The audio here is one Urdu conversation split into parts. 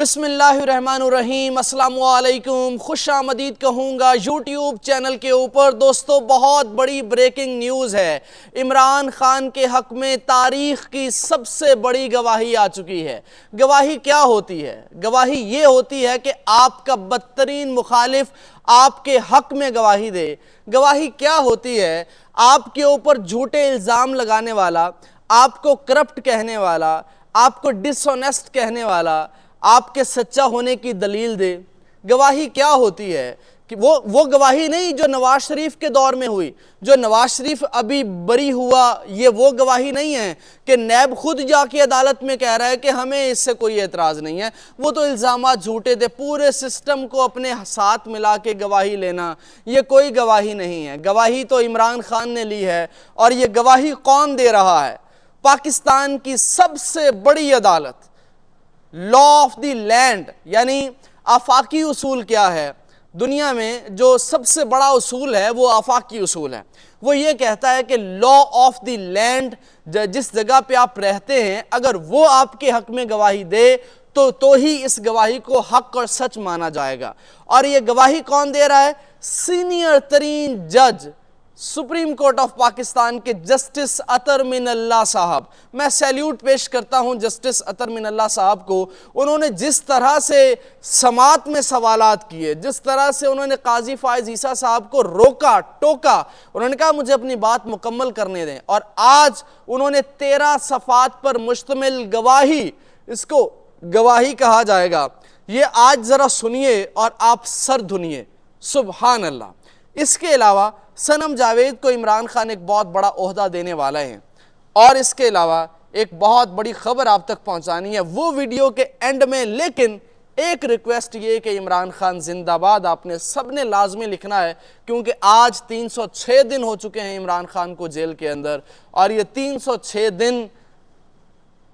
بسم اللہ الرحمن الرحیم، السلام علیکم، خوش آمدید کہوں گا یوٹیوب چینل کے اوپر۔ دوستو، بہت بڑی بریکنگ نیوز ہے۔ عمران خان کے حق میں تاریخ کی سب سے بڑی گواہی آ چکی ہے۔ گواہی کیا ہوتی ہے؟ گواہی یہ ہوتی ہے کہ آپ کا بدترین مخالف آپ کے حق میں گواہی دے۔ گواہی کیا ہوتی ہے؟ آپ کے اوپر جھوٹے الزام لگانے والا، آپ کو کرپٹ کہنے والا، آپ کو ڈس آنیسٹ کہنے والا آپ کے سچا ہونے کی دلیل دے۔ گواہی کیا ہوتی ہے؟ کہ وہ گواہی نہیں جو نواز شریف کے دور میں ہوئی، جو نواز شریف ابھی بری ہوا، یہ وہ گواہی نہیں ہے کہ نیب خود جا کے عدالت میں کہہ رہا ہے کہ ہمیں اس سے کوئی اعتراض نہیں ہے۔ وہ تو الزامات جھوٹے تھے، پورے سسٹم کو اپنے ساتھ ملا کے گواہی لینا، یہ کوئی گواہی نہیں ہے۔ گواہی تو عمران خان نے لی ہے، اور یہ گواہی کون دے رہا ہے؟ پاکستان کی سب سے بڑی عدالت، لا آف دی لینڈ، یعنی آفاقی اصول کیا ہے؟ دنیا میں جو سب سے بڑا اصول ہے وہ آفاقی اصول ہے۔ وہ یہ کہتا ہے کہ لا آف دی لینڈ، جس جگہ پہ آپ رہتے ہیں، اگر وہ آپ کے حق میں گواہی دے تو ہی اس گواہی کو حق اور سچ مانا جائے گا۔ اور یہ گواہی کون دے رہا ہے؟ سینئر ترین جج سپریم کورٹ آف پاکستان کے جسٹس اطہر من اللہ صاحب۔ میں سیلیوٹ پیش کرتا ہوں جسٹس اطہر من اللہ صاحب کو۔ انہوں نے جس طرح سے سماعت میں سوالات کیے، جس طرح سے انہوں نے قاضی فائز عیسیٰ صاحب کو روکا ٹوکا، انہوں نے کہا مجھے اپنی بات مکمل کرنے دیں، اور آج انہوں نے 13 صفحات پر مشتمل گواہی، اس کو گواہی کہا جائے گا، یہ آج ذرا سنیے اور آپ سر دھنیے۔ سبحان اللہ۔ اس کے علاوہ صنم جاوید کو عمران خان ایک بہت بڑا عہدہ دینے والا ہے، اور اس کے علاوہ ایک بہت بڑی خبر آپ تک پہنچانی ہے وہ ویڈیو کے اینڈ میں۔ لیکن ایک ریکویسٹ یہ کہ عمران خان زندہ باد آپ نے سب نے لازمی لکھنا ہے، کیونکہ آج 306 دن ہو چکے ہیں عمران خان کو جیل کے اندر، اور یہ 306 دن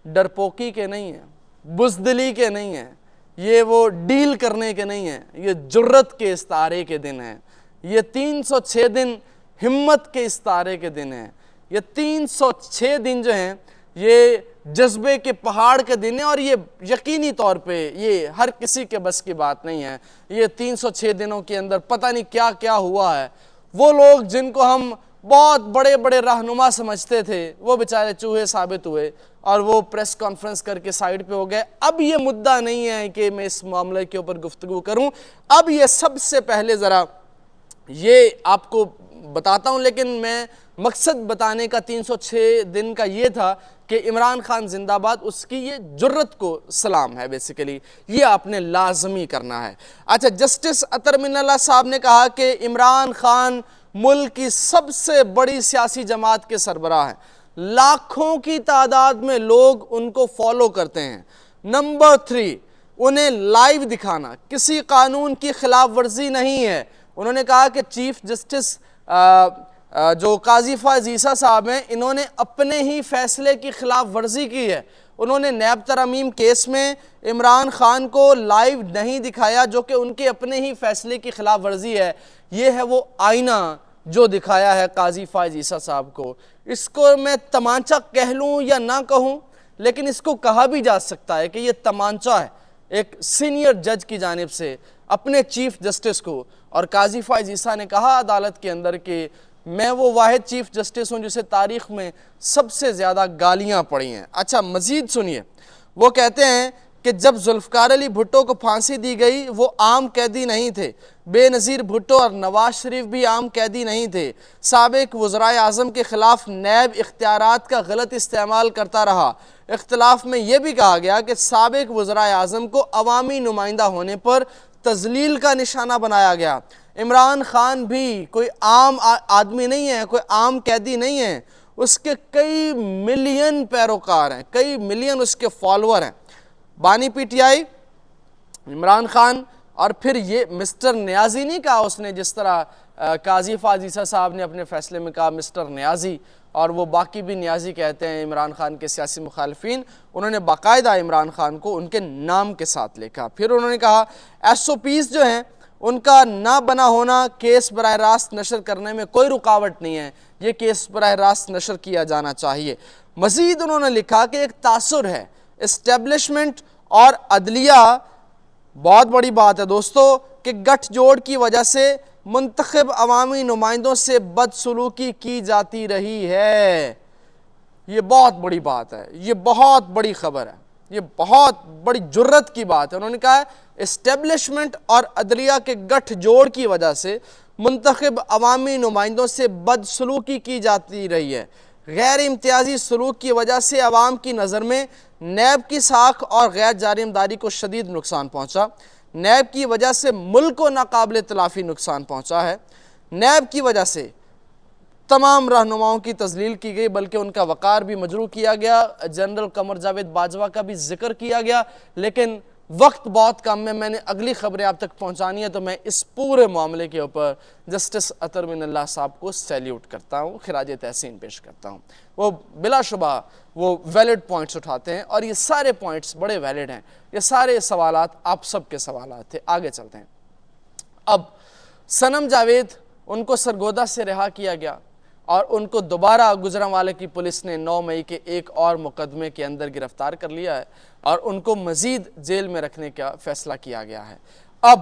ڈرپوکی کے نہیں ہیں، بزدلی کے نہیں ہیں، یہ وہ ڈیل کرنے کے نہیں ہیں، یہ جرت کے استعارے کے دن ہیں۔ یہ 306 دن ہمت کے استعارے کے دن ہیں۔ یہ 306 دن جو ہیں یہ جذبے کے پہاڑ کے دن ہیں، اور یہ یقینی طور پہ یہ ہر کسی کے بس کی بات نہیں ہے۔ یہ 306 دنوں کے اندر پتہ نہیں کیا کیا ہوا ہے۔ وہ لوگ جن کو ہم بہت بڑے بڑے رہنما سمجھتے تھے، وہ بیچارے چوہے ثابت ہوئے، اور وہ پریس کانفرنس کر کے سائیڈ پہ ہو گئے۔ اب یہ مدعا نہیں ہے کہ میں اس معاملے کے اوپر گفتگو کروں۔ اب یہ سب سے پہلے ذرا یہ آپ کو بتاتا ہوں، لیکن میں مقصد بتانے کا 306 دن کا یہ تھا کہ عمران خان زندہ باد، اس کی یہ جرت کو سلام ہے بیسیکلی، یہ آپ نے لازمی کرنا ہے۔ اچھا، جسٹس اطہر من اللہ صاحب نے کہا کہ عمران خان ملک کی سب سے بڑی سیاسی جماعت کے سربراہ ہیں، لاکھوں کی تعداد میں لوگ ان کو فالو کرتے ہیں۔ نمبر 3، انہیں لائیو دکھانا کسی قانون کی خلاف ورزی نہیں ہے۔ انہوں نے کہا کہ چیف جسٹس جو قاضی فائز عیسیٰ صاحب ہیں، انہوں نے اپنے ہی فیصلے کی خلاف ورزی کی ہے۔ انہوں نے نیب ترمیم کیس میں عمران خان کو لائیو نہیں دکھایا، جو کہ ان کے اپنے ہی فیصلے کی خلاف ورزی ہے۔ یہ ہے وہ آئینہ جو دکھایا ہے قاضی فائز عیسیٰ صاحب کو۔ اس کو میں تمانچہ کہہ لوں یا نہ کہوں، لیکن اس کو کہا بھی جا سکتا ہے کہ یہ تمانچہ ہے ایک سینئر جج کی جانب سے اپنے چیف جسٹس کو۔ اور قاضی فائز عیسیٰ نے کہا عدالت کے اندر کہ میں وہ واحد چیف جسٹس ہوں جسے تاریخ میں سب سے زیادہ گالیاں پڑی ہیں۔ اچھا، مزید سنیے، وہ کہتے ہیں کہ جب ذوالفقار علی بھٹو کو پھانسی دی گئی، وہ عام قیدی نہیں تھے۔ بے نظیر بھٹو اور نواز شریف بھی عام قیدی نہیں تھے۔ سابق وزرائے اعظم کے خلاف نیب اختیارات کا غلط استعمال کرتا رہا۔ اختلاف میں یہ بھی کہا گیا کہ سابق وزرائے اعظم کو عوامی نمائندہ ہونے پر تذلیل کا نشانہ بنایا گیا۔ عمران خان بھی کوئی عام آدمی نہیں ہے، کوئی عام قیدی نہیں ہے، اس کے کئی ملین پیروکار ہیں، کئی ملین اس کے فالوور ہیں۔ بانی P T I Imran Khan, اور پھر یہ مسٹر نیازی نہیں کہا اس نے، جس طرح قاضی فائز عیسیٰ صاحب نے اپنے فیصلے میں کہا مسٹر نیازی، اور وہ باقی بھی نیازی کہتے ہیں عمران خان کے سیاسی مخالفین۔ انہوں نے باقاعدہ عمران خان کو ان کے نام کے ساتھ لکھا۔ پھر انہوں نے کہا ایس او پیز جو ہیں ان کا نہ بنا ہونا کیس براہ راست نشر کرنے میں کوئی رکاوٹ نہیں ہے، یہ کیس براہ راست نشر کیا جانا چاہیے۔ مزید انہوں نے لکھا کہ ایک تاثر ہے اسٹیبلشمنٹ اور عدلیہ بہت بڑی بات ہے دوستو کہ گٹھ جوڑ کی وجہ سے منتخب عوامی نمائندوں سے بدسلوکی کی جاتی رہی ہے۔ یہ بہت بڑی بات ہے، یہ بہت بڑی خبر ہے، یہ بہت بڑی جرت کی بات ہے۔ انہوں نے کہا ہے اسٹیبلشمنٹ اور عدلیہ کے گٹھ جوڑ کی وجہ سے منتخب عوامی نمائندوں سے بدسلوکی کی جاتی رہی ہے۔ غیر امتیازی سلوک کی وجہ سے عوام کی نظر میں نیب کی ساکھ اور غیر جانبداری کو شدید نقصان پہنچا۔ نیب کی وجہ سے ملک کو ناقابل تلافی نقصان پہنچا ہے۔ نیب کی وجہ سے تمام رہنماؤں کی تذلیل کی گئی، بلکہ ان کا وقار بھی مجروح کیا گیا۔ جنرل قمر جاوید باجوہ کا بھی ذکر کیا گیا، لیکن وقت بہت کم ہے، میں نے اگلی خبریں آپ تک پہنچانی ہے، تو میں اس پورے معاملے کے اوپر جسٹس عطر من اللہ صاحب کو سیلیوٹ کرتا ہوں، خراج تحسین پیش کرتا ہوں۔ وہ بلا شبہ وہ ویلڈ پوائنٹس اٹھاتے ہیں، اور یہ سارے پوائنٹس بڑے ویلڈ ہیں، یہ سارے سوالات آپ سب کے سوالات تھے۔ آگے چلتے ہیں۔ اب صنم جاوید ان کو سرگودا سے رہا کیا گیا، اور ان کو دوبارہ گجرانوالے کی پولیس نے 9 مئی کے ایک اور مقدمے کے اندر گرفتار کر لیا ہے، اور ان کو مزید جیل میں رکھنے کا فیصلہ کیا گیا ہے۔ اب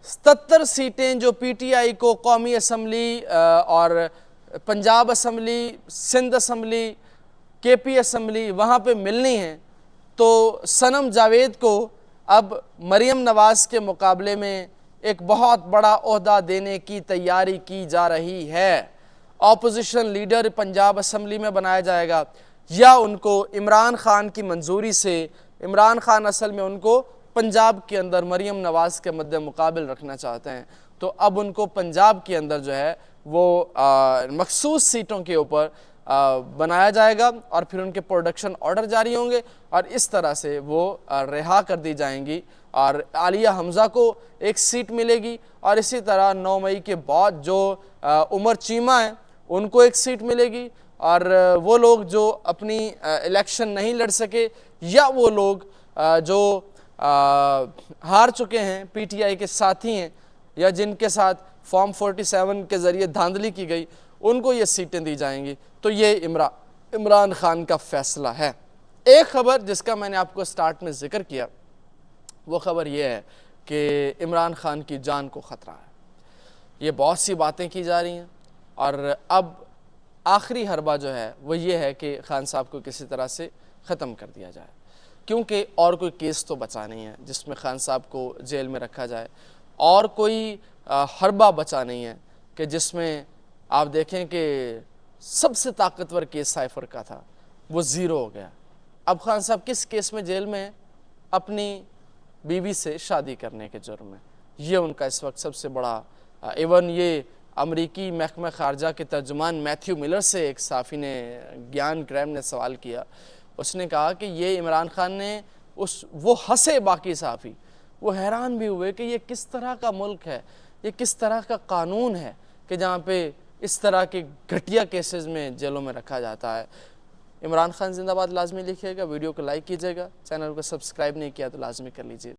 77 سیٹیں جو پی ٹی آئی کو قومی اسمبلی اور پنجاب اسمبلی، سندھ اسمبلی، کے پی اسمبلی وہاں پہ ملنی ہیں، تو صنم جاوید کو اب مریم نواز کے مقابلے میں ایک بہت بڑا عہدہ دینے کی تیاری کی جا رہی ہے۔ اپوزیشن لیڈر پنجاب اسمبلی میں بنایا جائے گا، یا ان کو عمران خان کی منظوری سے، عمران خان اصل میں ان کو پنجاب کے اندر مریم نواز کے مد مقابل رکھنا چاہتے ہیں، تو اب ان کو پنجاب کے اندر جو ہے وہ مخصوص سیٹوں کے اوپر بنایا جائے گا، اور پھر ان کے پروڈکشن آرڈر جاری ہوں گے، اور اس طرح سے وہ رہا کر دی جائیں گی، اور عالیہ حمزہ کو ایک سیٹ ملے گی، اور اسی طرح 9 مئی کے بعد جو عمر چیمہ ہیں ان کو ایک سیٹ ملے گی، اور وہ لوگ جو اپنی الیکشن نہیں لڑ سکے، یا وہ لوگ جو ہار چکے ہیں، پی ٹی آئی کے ساتھی ہیں، یا جن کے ساتھ فارم 47 کے ذریعے دھاندلی کی گئی، ان کو یہ سیٹیں دی جائیں گی۔ تو یہ عمران خان کا فیصلہ ہے۔ ایک خبر جس کا میں نے آپ کو سٹارٹ میں ذکر کیا، وہ خبر یہ ہے کہ عمران خان کی جان کو خطرہ ہے۔ یہ بہت سی باتیں کی جا رہی ہیں، اور اب آخری حربہ جو ہے وہ یہ ہے کہ خان صاحب کو کسی طرح سے ختم کر دیا جائے، کیونکہ اور کوئی کیس تو بچا نہیں ہے جس میں خان صاحب کو جیل میں رکھا جائے، اور کوئی حربہ بچا نہیں ہے کہ جس میں آپ دیکھیں کہ سب سے طاقتور کیس سائفر کا تھا وہ زیرو ہو گیا۔ اب خان صاحب کس کیس میں جیل میں ہیں؟ اپنی بیوی سے شادی کرنے کے جرم میں۔ یہ ان کا اس وقت سب سے بڑا ایون یہ امریکی محکمہ خارجہ کے ترجمان میتھیو ملر سے ایک صحافی نے، گیان گریم نے سوال کیا، اس نے کہا کہ یہ عمران خان نے وہ ہنسے، باقی صحافی وہ حیران بھی ہوئے کہ یہ کس طرح کا ملک ہے، یہ کس طرح کا قانون ہے کہ جہاں پہ اس طرح کے گھٹیا کیسز میں جیلوں میں رکھا جاتا ہے۔ عمران خان زندہ باد لازمی لکھیے گا، ویڈیو کو لائک کیجیے گا، چینل کو سبسکرائب نہیں کیا تو لازمی کر لیجیے۔